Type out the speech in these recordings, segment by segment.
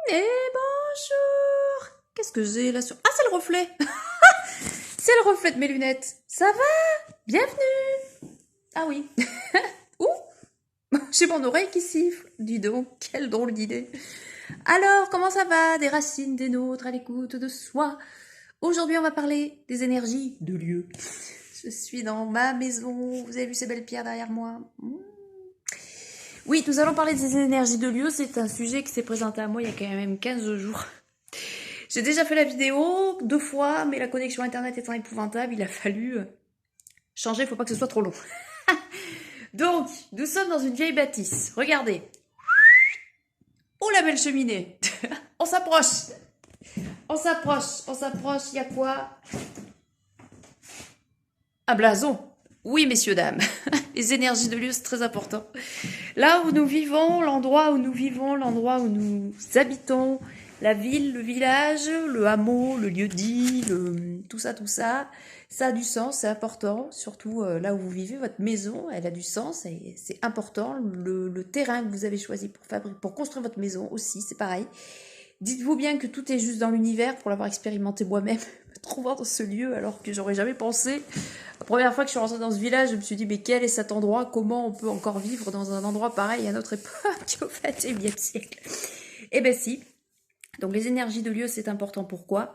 Et bonjour. Qu'est-ce que j'ai là sur... Ah, c'est le reflet. C'est le reflet de mes lunettes. Ça va? Bienvenue. Ah oui. Ouh, j'ai mon oreille qui siffle. Dis donc, quelle drôle d'idée. Alors, comment ça va? Des racines, des nôtres, à l'écoute de soi. Aujourd'hui, on va parler des énergies de lieu. Je suis dans ma maison. Vous avez vu ces belles pierres derrière moi? Oui, nous allons parler des énergies de lieu. C'est un sujet qui s'est présenté à moi il y a quand même 15 jours. J'ai déjà fait la vidéo 2 fois, mais la connexion internet étant épouvantable, il a fallu changer, il faut pas que ce soit trop long. Donc, nous sommes dans une vieille bâtisse. Regardez. Oh la belle cheminée. On s'approche. On s'approche. On s'approche. Il y a quoi? Un blason. Oui, messieurs, dames. Les énergies de lieu, c'est très important. Là où nous vivons, l'endroit où nous vivons, l'endroit où nous habitons, la ville, le village, le hameau, le lieu-dit, tout ça, ça a du sens, c'est important. Surtout là où vous vivez, votre maison, elle a du sens, et c'est important. Le terrain que vous avez choisi pour construire votre maison aussi, c'est pareil. Dites-vous bien que tout est juste dans l'univers, pour l'avoir expérimenté moi-même, me trouvant dans ce lieu alors que j'aurais jamais pensé. La première fois que je suis rentrée dans ce village, je me suis dit, mais quel est cet endroit? Comment on peut encore vivre dans un endroit pareil à notre époque, au XXe siècle? Eh ben si. Donc les énergies de lieu, c'est important. Pourquoi?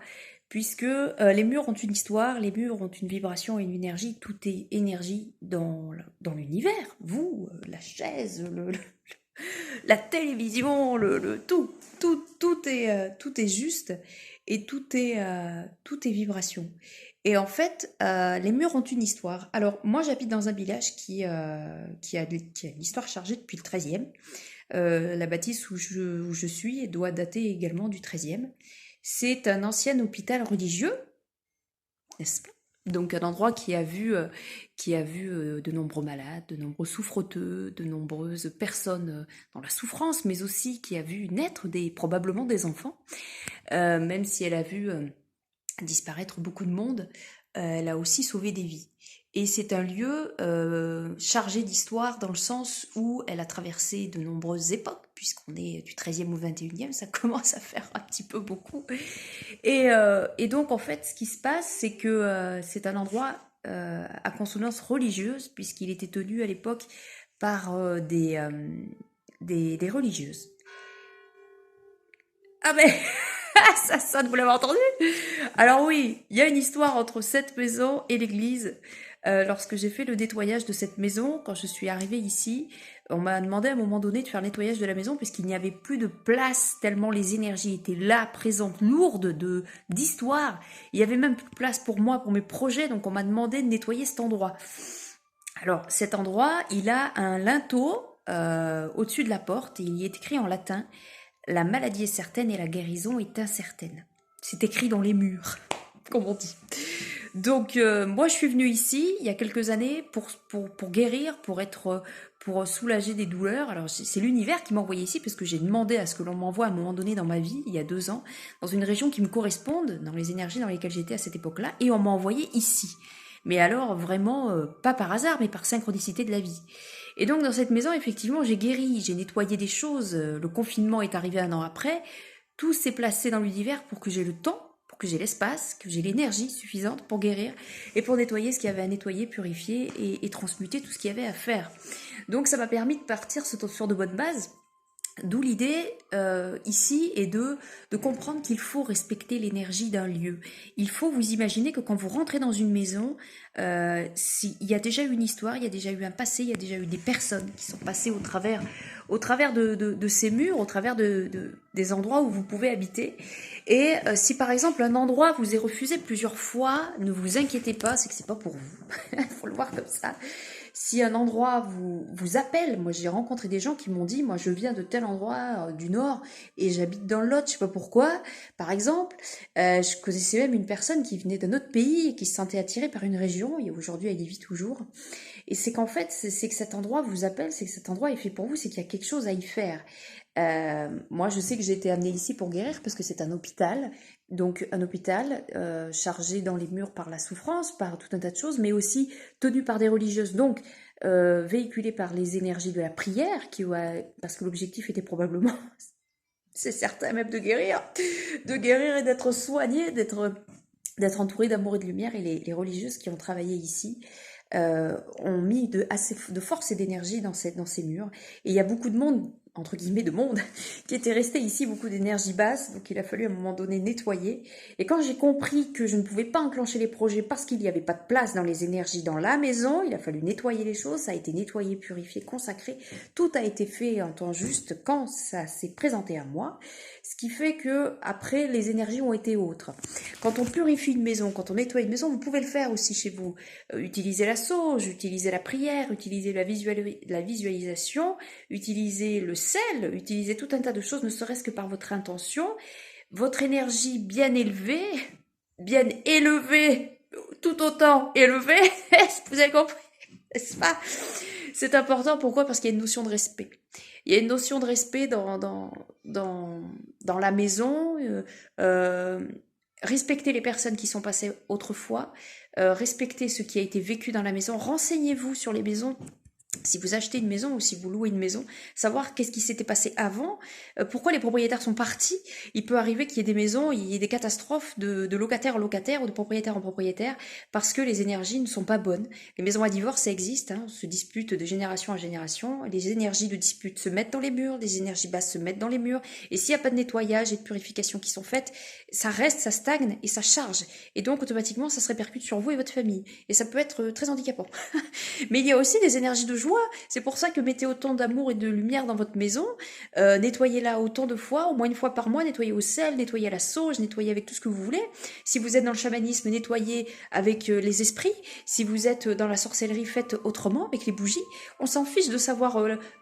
Puisque les murs ont une histoire, les murs ont une vibration et une énergie. Tout est énergie dans l'univers. Vous, la chaise, la télévision, tout est juste et tout est vibration. Et en fait, les murs ont une histoire. Alors moi, j'habite dans un village qui a une histoire chargée depuis le 13e. La bâtisse où je suis doit dater également du 13e. C'est un ancien hôpital religieux, n'est-ce pas? Donc un endroit qui a vu de nombreux malades, de nombreux souffreteux, de nombreuses personnes dans la souffrance, mais aussi qui a vu naître probablement des enfants. Même si elle a vu disparaître beaucoup de monde, elle a aussi sauvé des vies. Et c'est un lieu chargé d'histoire dans le sens où elle a traversé de nombreuses époques, puisqu'on est du 13e au 21e, ça commence à faire un petit peu beaucoup. Et donc, en fait, ce qui se passe, c'est que c'est un endroit à consonance religieuse, puisqu'il était tenu à l'époque par des religieuses. Ah mais ça sonne, vous l'avez entendu? Alors oui, il y a une histoire entre cette maison et l'église. Lorsque j'ai fait le nettoyage de cette maison, quand je suis arrivée ici, on m'a demandé à un moment donné de faire le nettoyage de la maison puisqu'il n'y avait plus de place tellement les énergies étaient là, présentes, lourdes d'histoire. Il y avait même plus de place pour moi, pour mes projets, donc on m'a demandé de nettoyer cet endroit. Alors cet endroit, il a un linteau au-dessus de la porte et il y est écrit en latin: la maladie est certaine et la guérison est incertaine. C'est écrit dans les murs, comme on dit. Donc moi je suis venue ici il y a quelques années pour guérir, pour soulager des douleurs. Alors c'est l'univers qui m'a envoyé ici parce que j'ai demandé à ce que l'on m'envoie à un moment donné dans ma vie, il y a 2 ans, dans une région qui me corresponde, dans les énergies dans lesquelles j'étais à cette époque-là, et on m'a envoyé ici. Mais alors vraiment pas par hasard, mais par synchronicité de la vie. Et donc dans cette maison, effectivement, j'ai guéri, j'ai nettoyé des choses. Le confinement est arrivé 1 an après. Tout s'est placé dans l'univers pour que j'ai le temps, pour que j'ai l'espace, que j'ai l'énergie suffisante pour guérir et pour nettoyer ce qu'il y avait à nettoyer, purifier et transmuter tout ce qu'il y avait à faire. Donc ça m'a permis de partir sur de bonnes bases. D'où l'idée ici est de comprendre qu'il faut respecter l'énergie d'un lieu. Il faut vous imaginer que quand vous rentrez dans une maison, il y a déjà eu une histoire, il y a déjà eu un passé, il y a déjà eu des personnes qui sont passées au travers de ces murs, au travers des endroits où vous pouvez habiter. Et si par exemple un endroit vous est refusé plusieurs fois, ne vous inquiétez pas, c'est que c'est pas pour vous. Il faut le voir comme ça. Si un endroit vous appelle, moi j'ai rencontré des gens qui m'ont dit, moi je viens de tel endroit du nord et j'habite dans l'autre, je sais pas pourquoi. Par exemple, je connaissais même une personne qui venait d'un autre pays et qui se sentait attirée par une région et aujourd'hui elle y vit toujours. Et c'est qu'en fait, c'est que cet endroit vous appelle, c'est que cet endroit est fait pour vous, c'est qu'il y a quelque chose à y faire. Moi, je sais que j'ai été amenée ici pour guérir parce que c'est un hôpital. Donc, un hôpital chargé dans les murs par la souffrance, par tout un tas de choses, mais aussi tenu par des religieuses. Donc, véhiculé par les énergies de la prière, parce que l'objectif était probablement c'est certain même de guérir et d'être soigné, d'être entouré d'amour et de lumière. Et les religieuses qui ont travaillé ici ont mis assez de force et d'énergie dans ces murs. Et il y a beaucoup de monde, entre guillemets de monde, qui était resté ici, beaucoup d'énergie basse, donc il a fallu à un moment donné nettoyer. Et quand j'ai compris que je ne pouvais pas enclencher les projets parce qu'il n'y avait pas de place dans les énergies dans la maison, il a fallu nettoyer les choses, ça a été nettoyé, purifié, consacré, tout a été fait en temps juste quand ça s'est présenté à moi, ce qui fait que après les énergies ont été autres. Quand on purifie une maison, quand on nettoie une maison, vous pouvez le faire aussi chez vous. Utiliser la sauge, utiliser la prière, utiliser la visualisation, utiliser le sel, utiliser tout un tas de choses, ne serait-ce que par votre intention, votre énergie bien élevée, tout autant élevée, vous avez compris, n'est-ce pas? C'est important, pourquoi? Parce qu'il y a une notion de respect. Il y a une notion de respect dans la maison, respecter les personnes qui sont passées autrefois, respecter ce qui a été vécu dans la maison, renseignez-vous sur les maisons. Si vous achetez une maison ou si vous louez une maison, savoir qu'est-ce qui s'était passé avant, pourquoi les propriétaires sont partis. Il peut arriver qu'il y ait des maisons, il y ait des catastrophes de locataire en locataire ou de propriétaire en propriétaire parce que les énergies ne sont pas bonnes. Les maisons à divorce, ça existe, hein, se disputent de génération en génération. Les énergies de dispute se mettent dans les murs, les énergies basses se mettent dans les murs. Et s'il n'y a pas de nettoyage et de purification qui sont faites, ça reste, ça stagne et ça charge. Et donc automatiquement, ça se répercute sur vous et votre famille. Et ça peut être très handicapant. Mais il y a aussi des énergies de joie. C'est pour ça que mettez autant d'amour et de lumière dans votre maison. Nettoyez-la autant de fois, au moins une fois par mois. Nettoyez au sel, nettoyez à la sauge, nettoyez avec tout ce que vous voulez. Si vous êtes dans le chamanisme, nettoyez avec les esprits. Si vous êtes dans la sorcellerie, faites autrement avec les bougies. On s'en fiche de savoir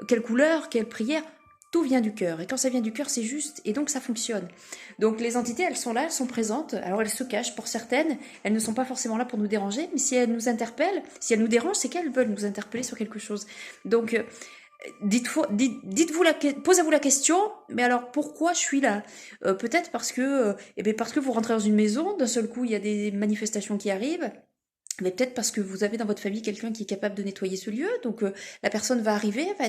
quelle couleur, quelle prière. Tout vient du cœur. Et quand ça vient du cœur, c'est juste. Et donc, ça fonctionne. Donc, les entités, elles sont là, elles sont présentes. Alors, elles se cachent. Pour certaines, elles ne sont pas forcément là pour nous déranger. Mais si elles nous interpellent, si elles nous dérangent, c'est qu'elles veulent nous interpeller sur quelque chose. Donc, posez-vous la question, mais alors pourquoi je suis là? Peut-être parce que vous rentrez dans une maison, d'un seul coup, il y a des manifestations qui arrivent. Mais peut-être parce que vous avez dans votre famille quelqu'un qui est capable de nettoyer ce lieu, donc la personne va arriver, va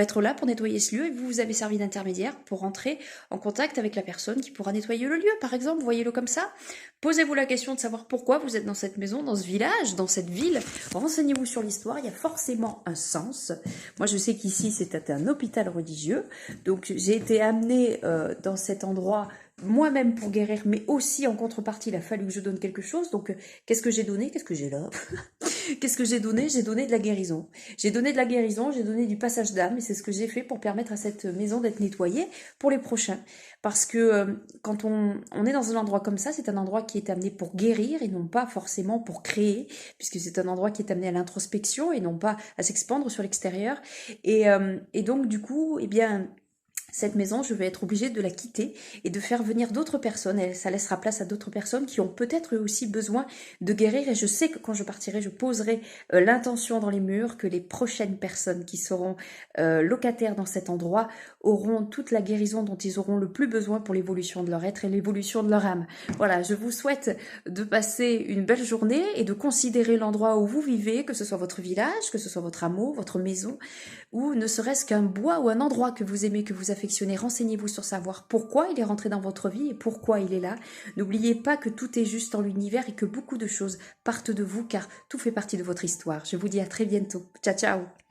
être là pour nettoyer ce lieu, et vous avez servi d'intermédiaire pour rentrer en contact avec la personne qui pourra nettoyer le lieu, par exemple, voyez-le comme ça. Posez-vous la question de savoir pourquoi vous êtes dans cette maison, dans ce village, dans cette ville. Renseignez-vous sur l'histoire, il y a forcément un sens. Moi, je sais qu'ici, c'était un hôpital religieux, donc j'ai été amenée dans cet endroit moi-même pour guérir, mais aussi en contrepartie, il a fallu que je donne quelque chose. Donc, qu'est-ce que j'ai donné? Qu'est-ce que j'ai là? Qu'est-ce que j'ai donné? J'ai donné de la guérison. J'ai donné de la guérison, j'ai donné du passage d'âme, et c'est ce que j'ai fait pour permettre à cette maison d'être nettoyée pour les prochains. Parce que quand on est dans un endroit comme ça, c'est un endroit qui est amené pour guérir et non pas forcément pour créer, puisque c'est un endroit qui est amené à l'introspection et non pas à s'expandre sur l'extérieur. Et donc, du coup, eh bien, cette maison, je vais être obligée de la quitter et de faire venir d'autres personnes. Et ça laissera place à d'autres personnes qui ont peut-être aussi besoin de guérir. Et je sais que quand je partirai, je poserai l'intention dans les murs que les prochaines personnes qui seront locataires dans cet endroit auront toute la guérison dont ils auront le plus besoin pour l'évolution de leur être et l'évolution de leur âme. Voilà, je vous souhaite de passer une belle journée et de considérer l'endroit où vous vivez, que ce soit votre village, que ce soit votre hameau, votre maison, ou ne serait-ce qu'un bois ou un endroit que vous aimez, que vous affectionnez. Renseignez-vous sur savoir pourquoi il est rentré dans votre vie et pourquoi il est là. N'oubliez pas que tout est juste dans l'univers et que beaucoup de choses partent de vous car tout fait partie de votre histoire. Je vous dis à très bientôt. Ciao, ciao!